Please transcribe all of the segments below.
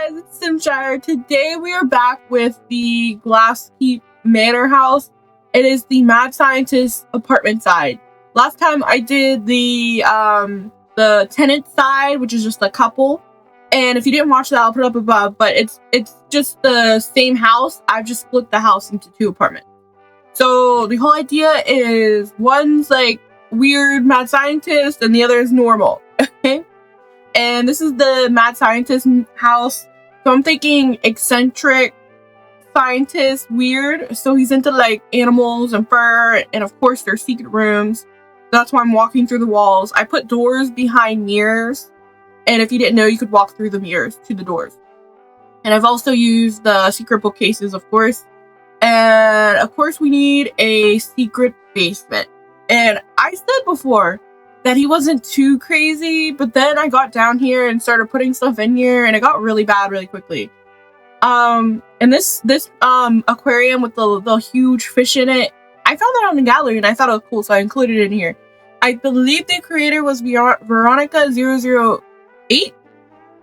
guys, it's Simshire. Today we are back with the Glasskeep Manor House. It is the Mad Scientist apartment side. Last time I did the tenant side, which is just a couple. And if you didn't watch that, I'll put it up above. But it's just the same house. I've just split the house into two apartments. So the whole idea is one's like weird mad scientist and the other is normal. Okay. And this is the mad scientist house. So I'm thinking eccentric scientist, weird. So he's into like animals and fur, and of course there's secret rooms. That's why I'm walking through the walls. I put doors behind mirrors, and if you didn't know, you could walk through the mirrors to the doors. And I've also used the secret bookcases, of course. And of course we need a secret basement. And I said before that he wasn't too crazy, but then I got down here and started putting stuff in here, and it got really bad really quickly. And this aquarium with the huge fish in it, I found that on the gallery and I thought it was cool, so I included it in here. I believe the creator was Veronica008,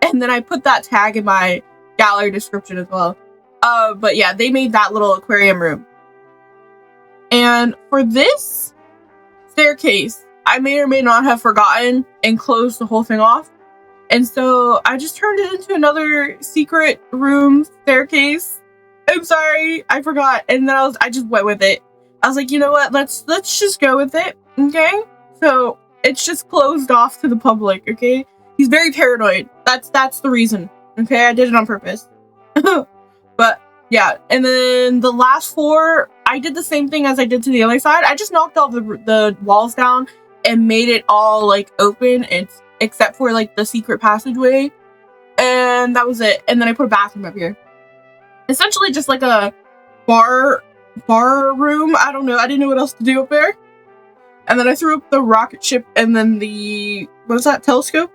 and then I put that tag in my gallery description as well. But yeah, they made that little aquarium room. And for this staircase, I may or may not have forgotten and closed the whole thing off. And so I just turned it into another secret room staircase. I'm sorry, I forgot. And then I just went with it. I was like, you know what? Let's just go with it. Okay? So it's just closed off to the public, okay? He's very paranoid. That's the reason. Okay? I did it on purpose. But yeah, and then the last floor, I did the same thing as I did to the other side. I just knocked all the walls down and made it all like open, except for like the secret passageway, and that was it. And then I put a bathroom up here, essentially just like a bar room. I don't know, I didn't know what else to do up there. And then I threw up the rocket ship and then the, what is that, telescope?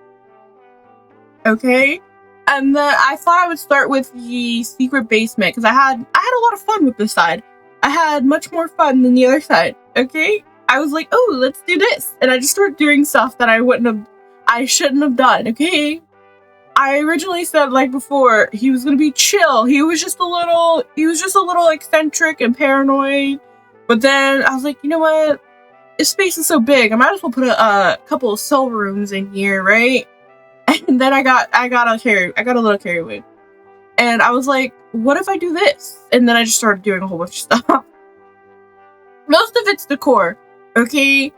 Okay. And then I thought I would start with the secret basement because I had a lot of fun with this side. I had much more fun than the other side. Okay, I was like, oh, let's do this, and I just started doing stuff that I shouldn't have done. Okay, I originally said, like before, he was gonna be chill. He was just a little eccentric and paranoid. But then I was like, you know what? This space is so big, I might as well put a couple of cell rooms in here, right? And then I got a little carried away. And I was like, what if I do this? And then I just started doing a whole bunch of stuff. Most of it's decor, okay?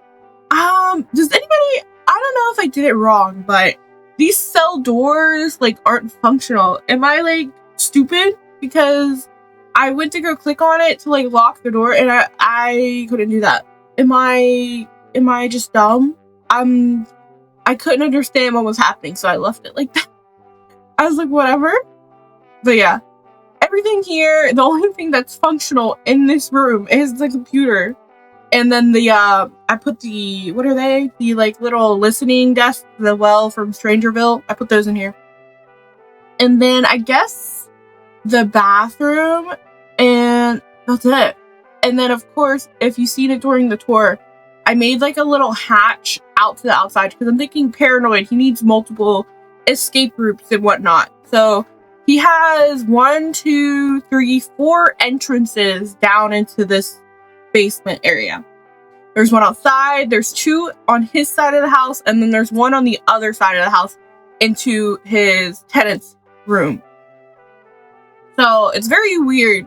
Does anybody, I don't know if I did it wrong, but these cell doors, like, aren't functional. Am I, like, stupid? Because I went to go click on it to, like, lock the door, and I couldn't do that. Am I just dumb? I couldn't understand what was happening, so I left it like that. I was like, whatever. But yeah, everything here, the only thing that's functional in this room is the computer. And then I put the, what are they? The like little listening desk, the well from Strangerville. I put those in here. And then I guess the bathroom, and that's it. And then of course, if you've seen it during the tour, I made like a little hatch out to the outside because I'm thinking paranoid. He needs multiple escape routes and whatnot. So he has 1, 2, 3, 4 entrances down into this basement area. There's one outside, there's 2 on his side of the house, and then there's 1 on the other side of the house into his tenant's room. So it's very weird.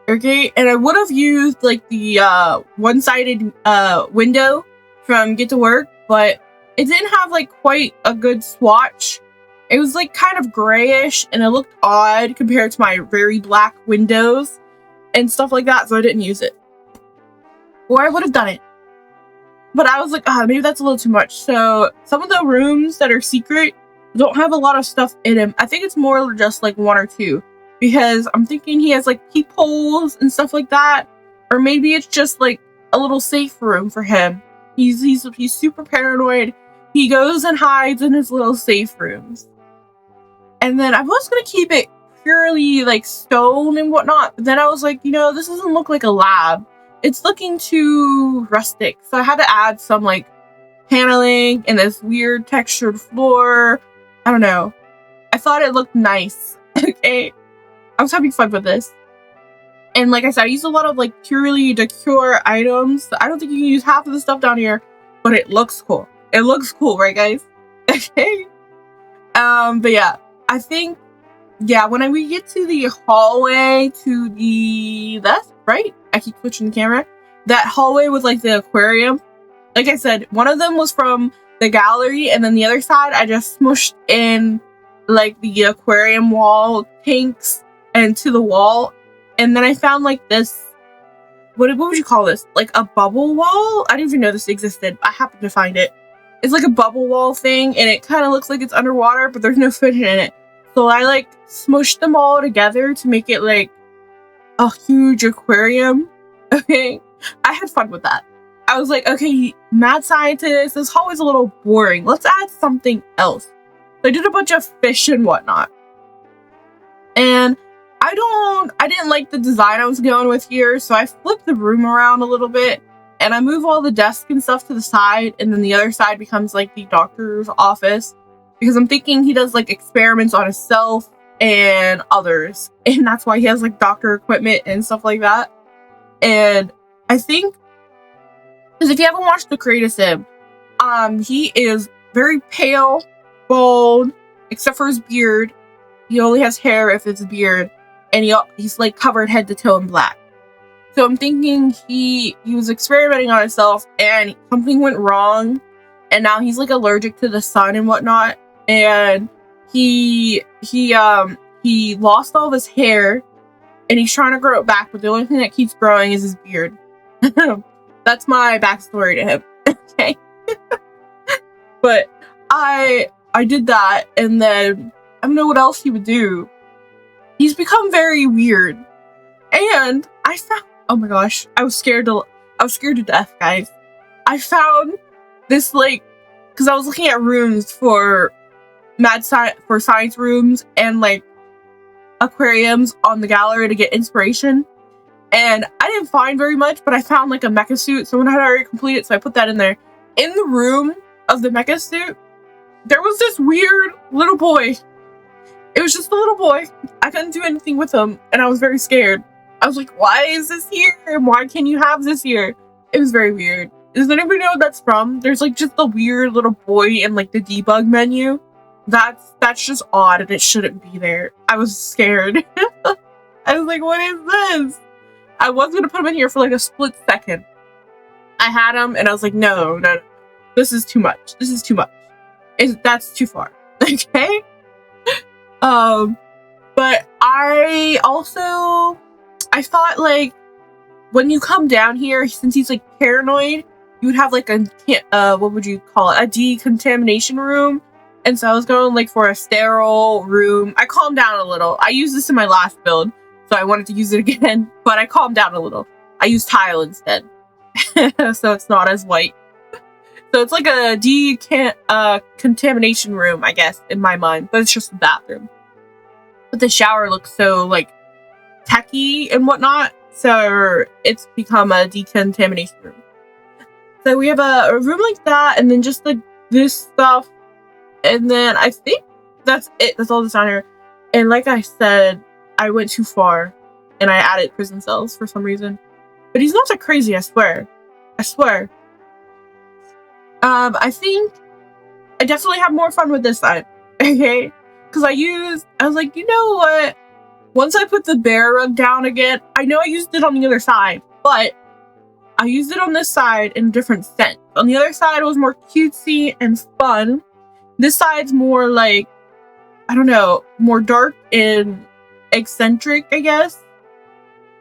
Okay, and I would have used like the one-sided window from Get to Work, but it didn't have like quite a good swatch. It was like kind of grayish, and it looked odd compared to my very black windows and stuff like that, so I didn't use it. Or I would have done it. But I was like, maybe that's a little too much. So some of the rooms that are secret don't have a lot of stuff in them. I think it's more just like 1 or 2. Because I'm thinking he has like peepholes and stuff like that. Or maybe it's just like a little safe room for him. He's super paranoid. He goes and hides in his little safe rooms. And then I was going to keep it purely like stone and whatnot. But then I was like, you know, this doesn't look like a lab. It's looking too rustic. So I had to add some like paneling and this weird textured floor. I don't know. I thought it looked nice. Okay, I was having fun with this. And like I said, I used a lot of like purely decor items. I don't think you can use half of the stuff down here, but it looks cool. It looks cool, right, guys? Okay. But yeah, I think, yeah, when we get to the hallway to the left, right? I keep switching the camera. That hallway with like the aquarium. Like I said, one of them was from the gallery, and then the other side, I just smushed in like the aquarium wall tanks into the wall. And then I found like this, what would you call this? Like a bubble wall? I didn't even know this existed. I happened to find it. It's like a bubble wall thing, and it kind of looks like it's underwater, but there's no fish in it. So I like smushed them all together to make it like a huge aquarium. Okay, I had fun with that. I was like, okay, mad scientist, this hallway's a little boring. Let's add something else. So I did a bunch of fish and whatnot. And I didn't like the design I was going with here, so I flipped the room around a little bit, and I move all the desks and stuff to the side, and then the other side becomes like the doctor's office, because I'm thinking he does like experiments on himself and others, and that's why he has like doctor equipment and stuff like that. And I think, because if you haven't watched The Creative Sim, he is very pale, bald, except for his beard. He only has hair if it's a beard, and he's like covered head to toe in black. So I'm thinking he was experimenting on himself, and something went wrong, and now he's like allergic to the sun and whatnot. And he lost all of his hair, and he's trying to grow it back, but the only thing that keeps growing is his beard. That's my backstory to him. Okay. But I did that, and then I don't know what else he would do. He's become very weird. And I found, oh my gosh, I was scared to death, guys. I found this like, because I was looking at rooms for science rooms and like aquariums on the gallery to get inspiration. And I didn't find very much, but I found like a mecha suit. Someone had already completed, so I put that in there. In the room of the mecha suit, there was this weird little boy. It was just a little boy. I couldn't do anything with him, and I was very scared. I was like, why is this here? Why can't you have this here? It was very weird. Does anybody know what that's from? There's like just the weird little boy in like the debug menu. That's just odd, and it shouldn't be there. I was scared. I was like, what is this? I was gonna put him in here for like a split second. I had him, and I was like, no. This is too much. This is too much. That's too far. Okay? But I thought like when you come down here, since he's like paranoid, you would have like a what would you call it? A decontamination room. And so I was going like for a sterile room. I calmed down a little. I used this in my last build, so I wanted to use it again, but I calmed down a little. I used tile instead. So it's not as white. So it's like a contamination room, I guess, in my mind, but it's just a bathroom. But the shower looks so like techy and whatnot, so it's become a decontamination room. So we have a room like that, and then just like this stuff, and then I think that's it. That's all that's on here. And like I said, I went too far, and I added prison cells for some reason. But he's not that crazy, I swear. I swear. I think I definitely have more fun with this side, okay? Because I was like, you know what? Once I put the bear rug down again, I know I used it on the other side, but I used it on this side in a different sense. On the other side, it was more cutesy and fun. This side's more like, I don't know, more dark and eccentric, I guess.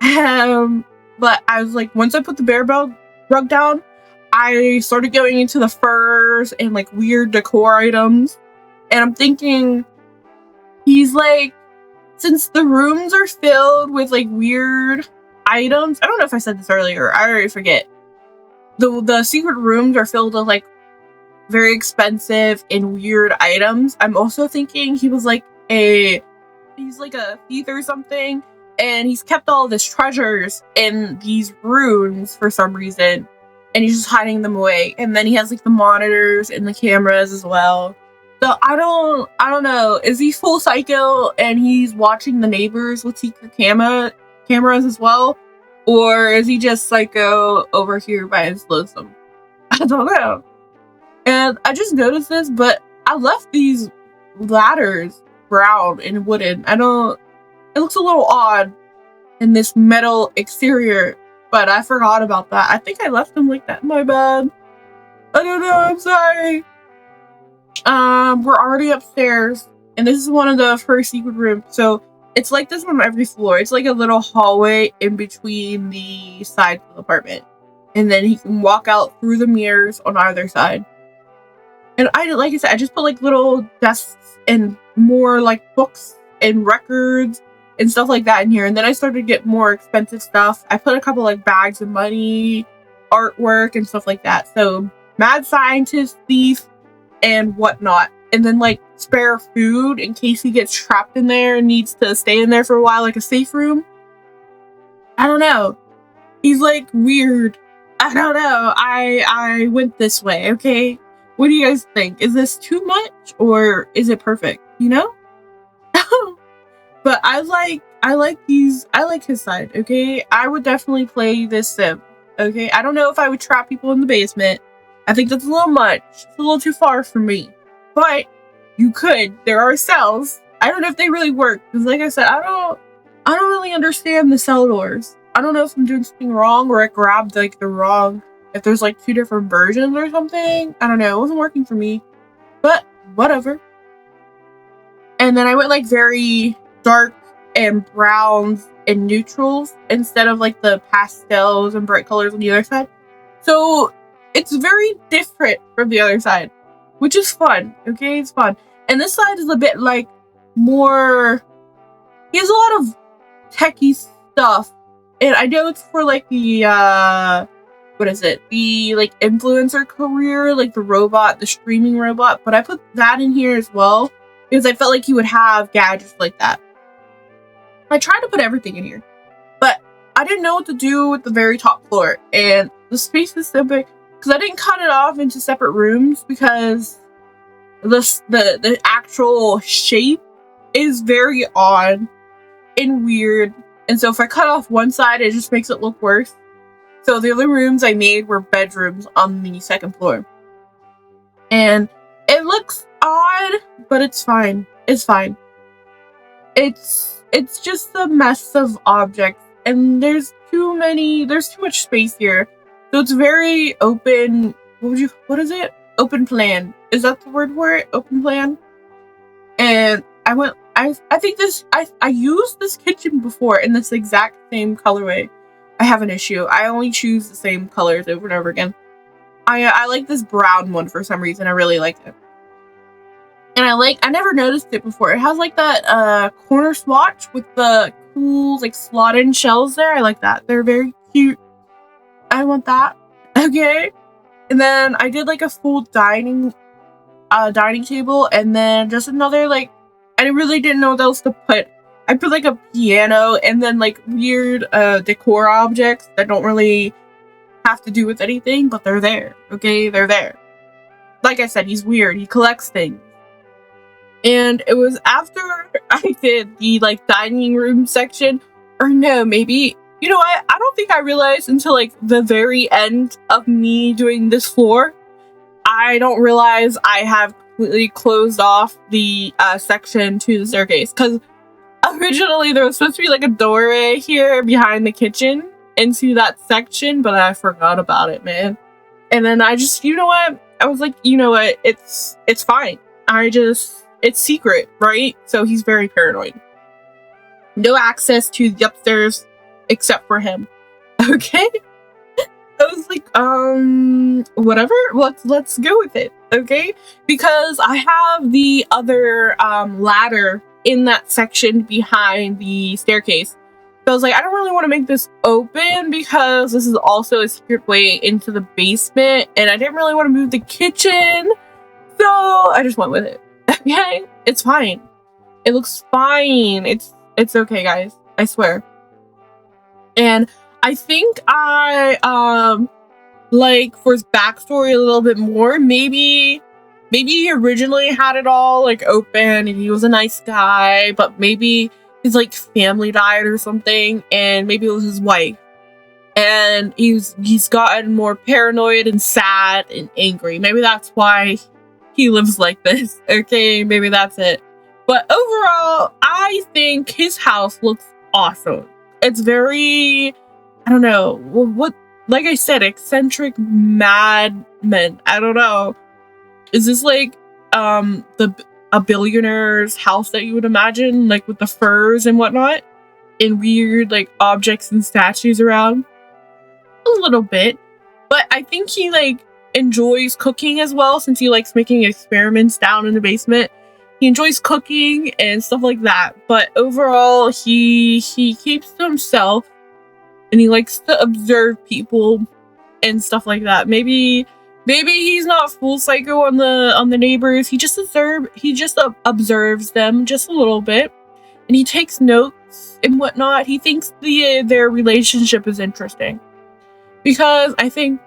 But I was like, once I put the bear rug down, I started going into the furs and like weird decor items. And I'm thinking, he's like, since the rooms are filled with like weird items, I don't know if I said this earlier, I already forget. The secret rooms are filled with like very expensive and weird items. I'm also thinking he's like a thief or something, and he's kept all of his treasures in these rooms for some reason. And he's just hiding them away. And then he has like the monitors and the cameras as well. So I don't know. Is he full psycho and he's watching the neighbors with secret cameras as well? Or is he just psycho over here by his lonesome? I don't know. And I just noticed this, but I left these ladders brown and wooden. I don't, it looks a little odd in this metal exterior, but I forgot about that. I think I left them like that. My bad. I don't know, I'm sorry. We're already upstairs, and this is one of the first secret rooms. So it's like this on every floor. It's like a little hallway in between the sides of the apartment. And then he can walk out through the mirrors on either side. And like I said, I just put like little desks and more like books and records and stuff like that in here. And then I started to get more expensive stuff. I put a couple like bags of money, artwork, and stuff like that. So mad scientist, thief, and whatnot. And then like spare food in case he gets trapped in there and needs to stay in there for a while, like a safe room. I don't know. He's like weird. I don't know. I went this way, okay? What do you guys think? Is this too much or is it perfect? You know? But I like his side, okay? I would definitely play this sim, okay? I don't know if I would trap people in the basement. I think that's a little much. It's a little too far for me. But you could. There are cells. I don't know if they really work. Because like I said, I don't really understand the cell doors. I don't know if I'm doing something wrong or I grabbed like the wrong, if there's like 2 different versions or something. I don't know. It wasn't working for me. But whatever. And then I went like very dark and browns and neutrals instead of like the pastels and bright colors on the other side. So it's very different from the other side, which is fun. Okay, it's fun. And this side is a bit like more, he has a lot of techie stuff. And I know it's for like the what is it? The like influencer career, like the robot, the streaming robot. But I put that in here as well because I felt like he would have gadgets like that. I tried to put everything in here, but I didn't know what to do with the very top floor. And the space is so big because I didn't cut it off into separate rooms because the actual shape is very odd and weird. And so if I cut off one side, it just makes it look worse. So the other rooms I made were bedrooms on the second floor. And it looks odd, but it's fine. It's fine. It's just a mess of objects. And there's too much space here. So it's very open. What is it? Open plan. Is that the word for it? Open plan? And I think I used this kitchen before in this exact same colorway. I have an issue. I only choose the same colors over and over again. I like this brown one for some reason. I really like it. And I never noticed it before. It has like that corner swatch with the cool like slot-in shells there. I like that. They're very cute. I want that. Okay. And then I did like a full dining table and then just another like, I really didn't know what else to put. I put like a piano and then like weird decor objects that don't really have to do with anything, but they're there. Okay, they're there. Like I said, he's weird. He collects things. And it was after I did the like dining room section, or no, maybe, you know what? I don't think I realized until like the very end of me doing this floor. I don't realize I have completely closed off the section to the staircase because originally there was supposed to be like a doorway here behind the kitchen into that section, but I forgot about it, man. And then I just, you know what? I was like, you know what? It's fine. It's secret, right? So he's very paranoid. No access to the upstairs except for him. Okay? I was like, whatever. Let's go with it, okay? Because I have the other ladder in that section behind the staircase. So I was like, I don't really want to make this open because this is also a secret way into the basement, and I didn't really want to move the kitchen, so I just went with it. Okay, it's fine. It looks fine. It's okay, guys. I swear. And I think I like for his backstory a little bit more. Maybe maybe he originally had it all like open and he was a nice guy, but maybe his like family died or something, and maybe it was his wife. And he's gotten more paranoid and sad and angry. Maybe that's why he lives like this. Okay, maybe that's it. But overall, I think his house looks awesome. It's very, I don't know, what like I said, eccentric madmen. I don't know. Is this like a billionaire's house that you would imagine, like with the furs and whatnot, and weird like objects and statues around? A little bit, but I think he like enjoys cooking as well, since he likes making experiments down in the basement. He enjoys cooking and stuff like that, but overall he keeps to himself, and he likes to observe people and stuff like that. Maybe he's not full psycho on the neighbors. He just observes them just a little bit, and he takes notes and whatnot. He thinks their relationship is interesting. Because I think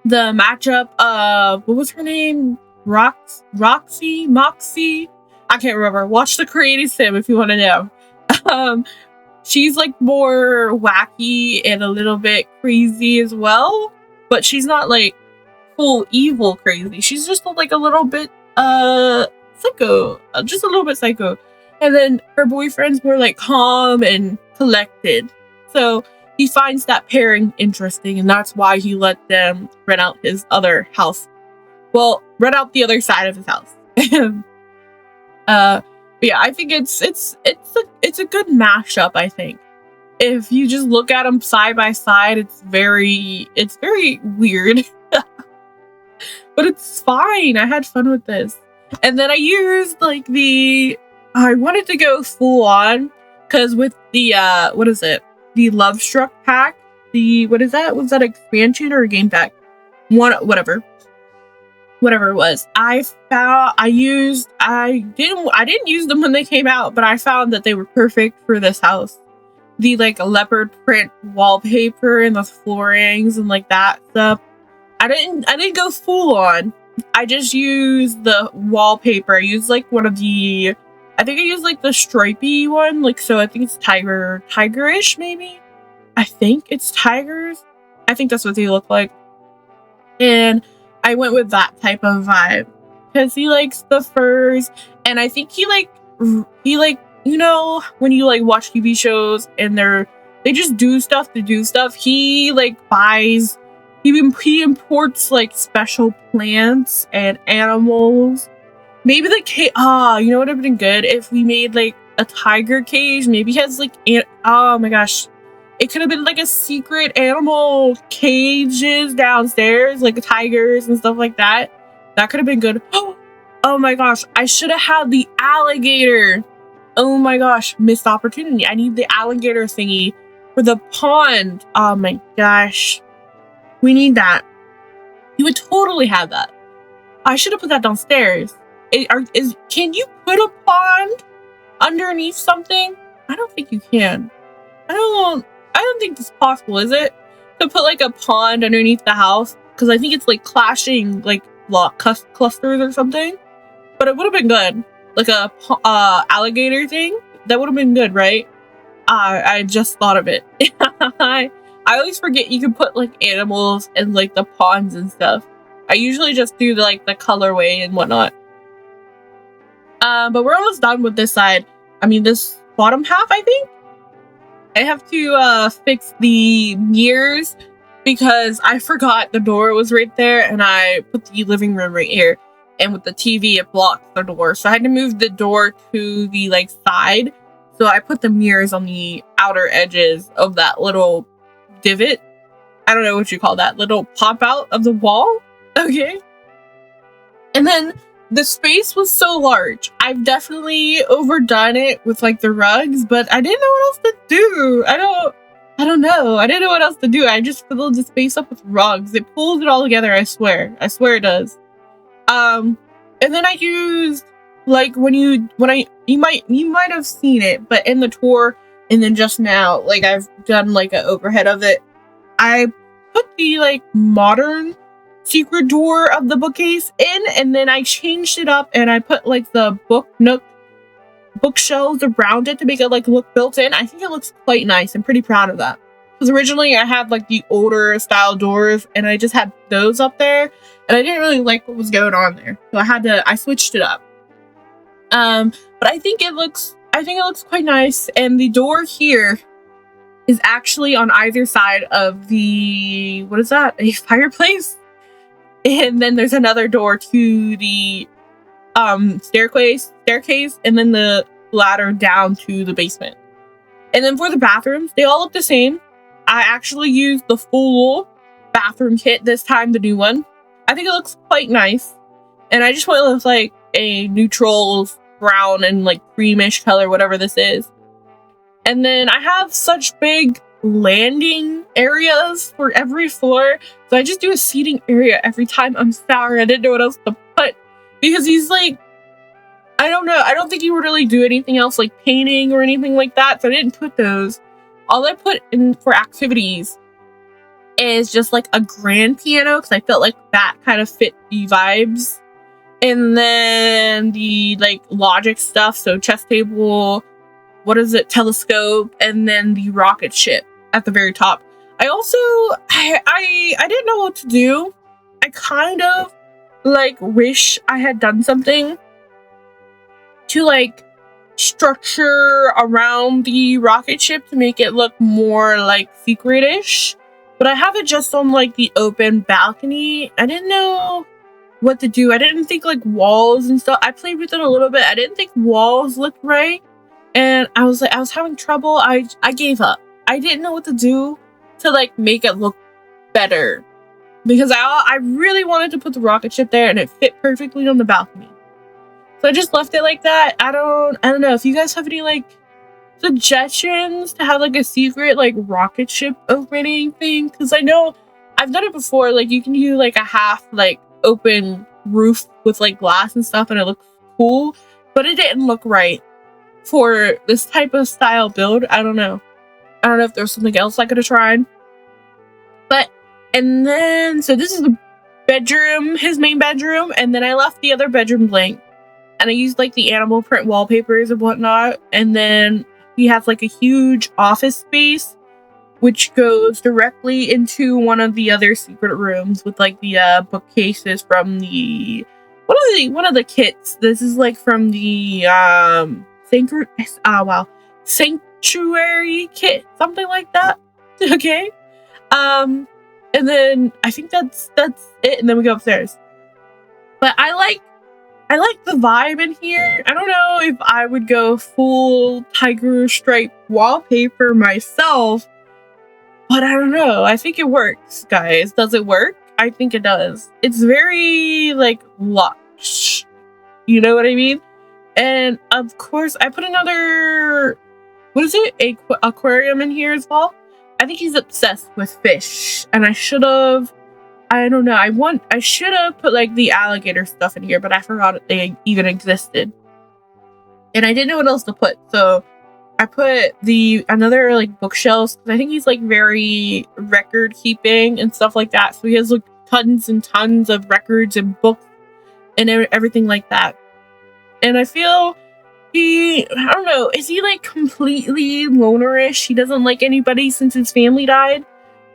the matchup of, what was her name? Moxie? I can't remember. Watch the Creative Sim if you want to know. She's like more wacky and a little bit crazy as well. But she's not like full evil crazy. She's just like a little bit psycho. Just a little bit psycho. And then her boyfriend's more like calm and collected. So he finds that pairing interesting, and that's why he let them rent out his other house. Well, rent out the other side of his house. But yeah, I think it's a good mashup. I think if you just look at them side by side, it's very weird, but it's fine. I had fun with this, and then I used like I wanted to go full on because with the what is it? The Love Struck pack, what is that? Was that expansion or a game pack? Whatever it was. I didn't use them when they came out, but I found that they were perfect for this house. The like leopard print wallpaper and the floorings and like that stuff. I didn't go full on. I just used the wallpaper. I used like I think I used like the stripy one, like, so I think it's tigerish maybe. I think it's tigers. I think that's what they look like. And I went with that type of vibe because he likes the furs, and I think he like you know when you like watch TV shows and they just do stuff to do stuff. He like he imports like special plants and animals. Maybe the cage. You know what would have been good if we made like a tiger cage. Maybe he has like oh my gosh, it could have been like a secret animal cages downstairs, like tigers and stuff like that. That could have been good. Oh my gosh, I should have had the alligator. Oh my gosh, missed opportunity. I need the alligator thingy for the pond. Oh my gosh, we need that. You would totally have that. I should have put that downstairs. Can you put a pond underneath something? I don't think you can. I don't think it's possible, is it? To put like a pond underneath the house? Because I think it's like clashing like block clusters or something. But it would have been good. Like a alligator thing. That would have been good, right? I just thought of it. I always forget you can put like animals in like the ponds and stuff. I usually just do the colorway and whatnot. But we're almost done with this side. I mean, this bottom half, I think. I have to fix the mirrors because I forgot the door was right there, and I put the living room right here. And with the TV, it blocks the door. So I had to move the door to the side. So I put the mirrors on the outer edges of that little divot. I don't know what you call that. Little pop out of the wall. Okay. And then the space was so large. I've definitely overdone it with the rugs, but I didn't know what else to do. I don't know. I didn't know what else to do. I just filled the space up with rugs. It pulls it all together, I swear. I swear it does. And then I used you might have seen it, but in the tour and then just now, I've done an overhead of it. I put the modern secret door of the bookcase in, and then I changed it up and I put like the bookshelves around it to make it like look built in. I think it looks quite nice. I'm pretty proud of that. Because originally I had like the older style doors and I just had those up there and I didn't really like what was going on there. So I switched it up. But I think it looks quite nice. And the door here is actually on either side of the, what is that? A fireplace? And then there's another door to the staircase, and then the ladder down to the basement. And then for the bathrooms, they all look the same. I actually used the full bathroom kit this time, the new one. I think it looks quite nice. And I just went with like a neutral brown and like creamish color, whatever this is. And then I have such big landing areas for every floor. So I just do a seating area every time. I'm sorry, I didn't know what else to put. Because he's like, I don't know. I don't think he would really do anything else like painting or anything like that. So I didn't put those. All I put in for activities is just like a grand piano because I felt like that kind of fit the vibes. And then the like logic stuff. So chess table, telescope, and then the rocket ship at the very top. I also, I didn't know what to do. I kind of like wish I had done something to like structure around the rocket ship to make it look more like secret-ish. But I have it just on like the open balcony. I didn't know what to do. I didn't think like walls and stuff. I played with it a little bit. I didn't think walls looked right. And I was having trouble. I gave up. I didn't know what to do to like make it look better. Because I really wanted to put the rocket ship there and it fit perfectly on the balcony. So I just left it like that. I don't know if you guys have any like suggestions to have like a secret like rocket ship opening thing. Because I know I've done it before. Like you can do like a half like open roof with like glass and stuff and it looks cool. But it didn't look right for this type of style build. I don't know if there's something else I could have tried. And then, so this is the bedroom, his main bedroom, and then I left the other bedroom blank. And I used like the animal print wallpapers and whatnot. And then he has like a huge office space, which goes directly into one of the other secret rooms with like the bookcases from the one of the kits. This is like from the sanctuary kit, something like that. Okay. And then I think that's it, and then we go upstairs. But I like the vibe in here. I don't know if I would go full tiger stripe wallpaper myself, but I don't know. I think it works, guys. Does it work? I think it does. It's very like lush. You know what I mean? And of course, I put another aquarium in here as well. I think he's obsessed with fish, and I should have. I don't know. I should have put like the alligator stuff in here, but I forgot they even existed, and I didn't know what else to put. So I put another like bookshelves because I think he's like very record keeping and stuff like that. So he has like tons and tons of records and books and everything like that. And I feel. I don't know, is he like completely lonerish? He doesn't like anybody since his family died?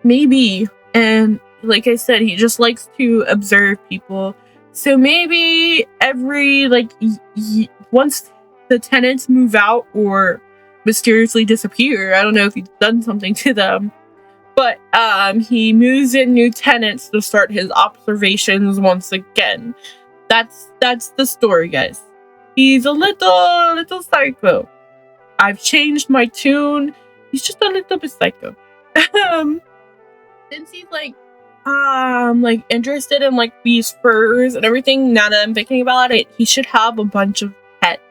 Maybe. And like I said, he just likes to observe people. So maybe every like once the tenants move out or mysteriously disappear, I don't know if he's done something to them, but he moves in new tenants to start his observations once again. That's the story, guys. He's a little psycho. I've changed my tune. He's just a little bit psycho. Since he's like interested in like these furs and everything, now that I'm thinking about it, he should have a bunch of pets.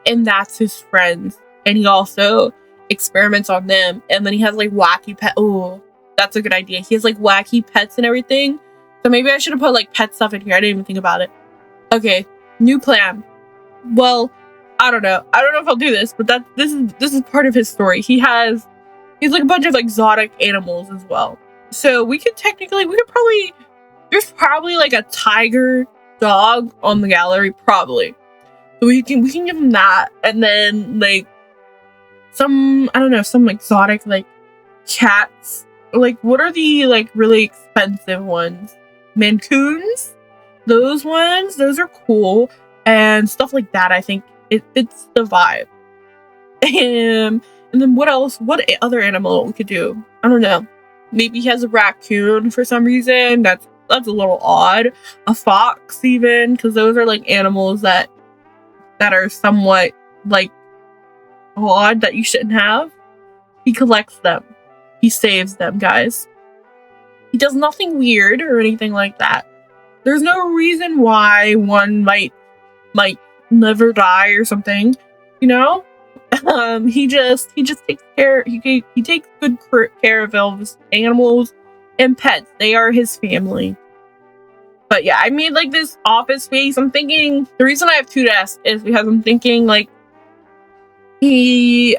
And that's his friends. And he also experiments on them. And then he has like wacky pet. Oh, that's a good idea. He has like wacky pets and everything. So maybe I should have put like pet stuff in here. I didn't even think about it. Okay, new plan. Well, I don't know if I'll do this, but this is part of his story. He's like a bunch of exotic animals as well. So we could probably There's probably like a tiger dog on the gallery, probably. So we can give him that, and then like some, I don't know, some exotic like cats. Like, what are the like really expensive ones? Mancoons? Those ones, those are cool. And stuff like that, I think it fits the vibe. And then what else? What other animal we could do? I don't know. Maybe he has a raccoon for some reason. That's a little odd. A fox even, because those are like animals that are somewhat like odd that you shouldn't have. He collects them. He saves them, guys. He does nothing weird or anything like that. There's no reason why one might never die or something, you know? He just takes care. He takes good care of all of his animals and pets. They are his family. But yeah, I made like this office space. I'm thinking the reason I have 2 desks is because I'm thinking like he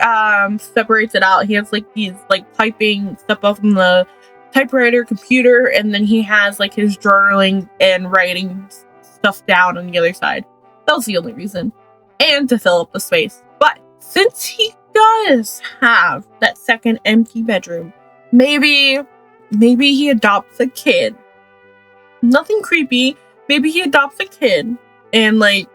separates it out. He has like these like typing stuff up from the typewriter computer, and then he has like his journaling and writing stuff down on the other side. That was the only reason, and to fill up the space. But since he does have that second empty bedroom, maybe he adopts a kid. Nothing creepy. Maybe he adopts a kid, and like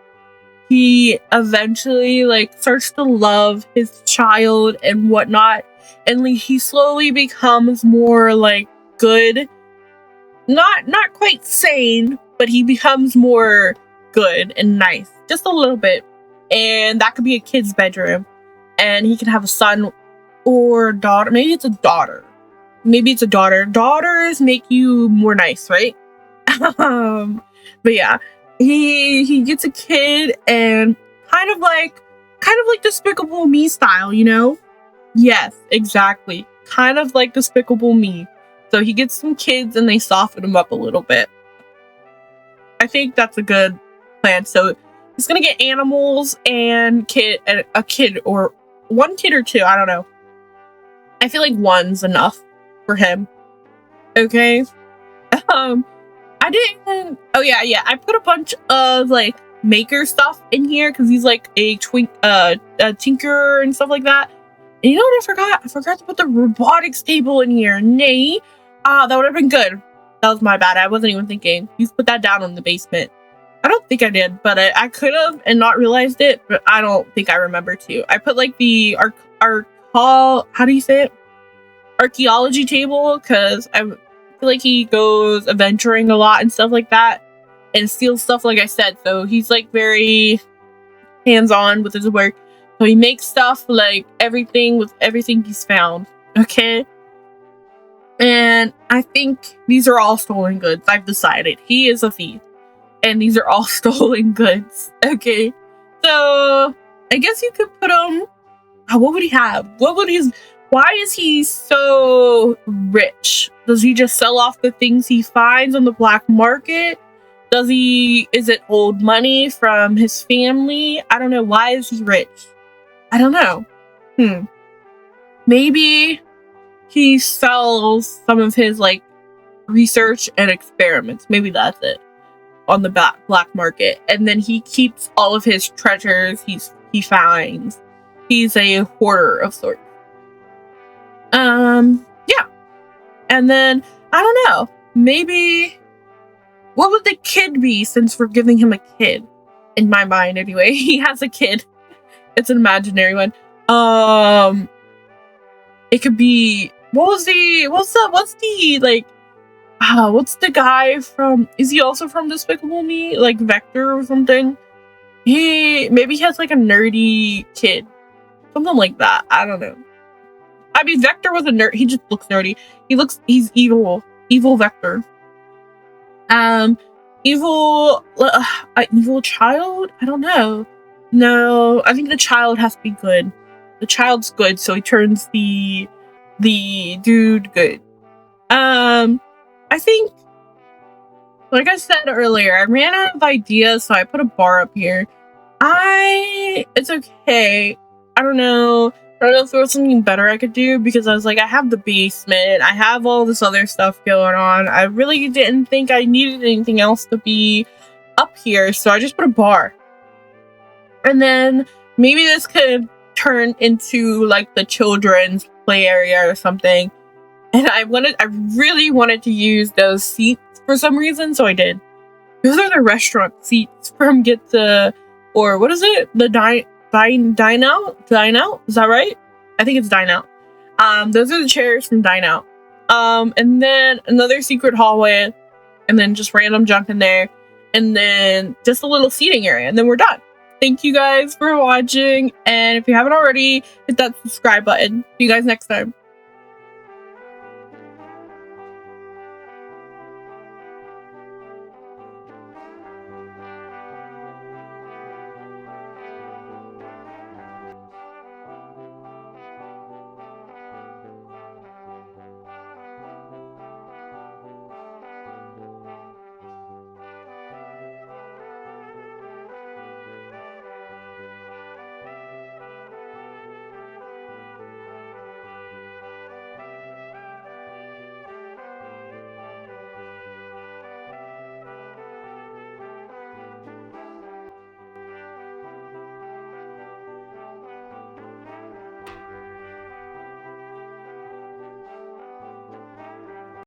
he eventually like starts to love his child and whatnot, and like he slowly becomes more like good. Not quite sane, but he becomes more good and nice, just a little bit. And that could be a kid's bedroom, and he can have a son or daughter. Maybe it's a daughter. Daughters make you more nice, right? But yeah, he gets a kid, and kind of like Despicable Me style, you know? Yes, exactly. Kind of like Despicable Me. So he gets some kids and they soften him up a little bit. I think that's a good plan. So he's gonna get animals and a kid, or 1 kid or 2, I don't know. I feel like 1's enough for him. Okay. I didn't. Oh yeah. I put a bunch of like maker stuff in here because he's like a tinker and stuff like that. And you know what I forgot? I forgot to put the robotics table in here. Nay. That would have been good. That was my bad. I wasn't even thinking. Please put that down in the basement. I don't think I did, but I could have and not realized it, but I don't think I remember to. I put like the how do you say it? Archaeology table, because I feel like he goes adventuring a lot and stuff like that, and steals stuff, like I said. So he's like very hands-on with his work. So he makes stuff like everything with everything he's found. Okay. And I think these are all stolen goods. I've decided he is a thief, and these are all stolen goods. Okay. So I guess you could put him. What would he have? Why is he so rich? Does he just sell off the things he finds on the black market? Is it old money from his family? I don't know. Why is he rich? I don't know. Maybe he sells some of his like research and experiments. Maybe that's it, on the black market. And then he keeps all of his treasures he finds. He's a hoarder of sorts. Yeah. And then, I don't know, maybe, what would the kid be, since we're giving him a kid? In my mind, anyway. He has a kid. It's an imaginary one. It could be, what's the guy from, is he also from Despicable Me? Like Vector or something? Maybe he has like a nerdy kid. Something like that. I don't know. I mean, Vector was a nerd. He just looks nerdy. He's evil. Evil Vector. Evil child? I don't know. No, I think the child has to be good. The child's good, so he turns the dude good. I think, like I said earlier, I ran out of ideas, so I put a bar up here. It's okay. I don't know. I don't know if there was something better I could do, because I was like, I have the basement, I have all this other stuff going on. I really didn't think I needed anything else to be up here, so I just put a bar. And then maybe this could turn into like the children's play area or something. And I really wanted to use those seats for some reason, so I did. Those are the restaurant seats from or what is it? The dine out? Dine out? Is that right? I think it's dine out. Those are the chairs from dine out. And then another secret hallway, and then just random junk in there, and then just a little seating area, and then we're done. Thank you guys for watching, and if you haven't already, hit that subscribe button. See you guys next time.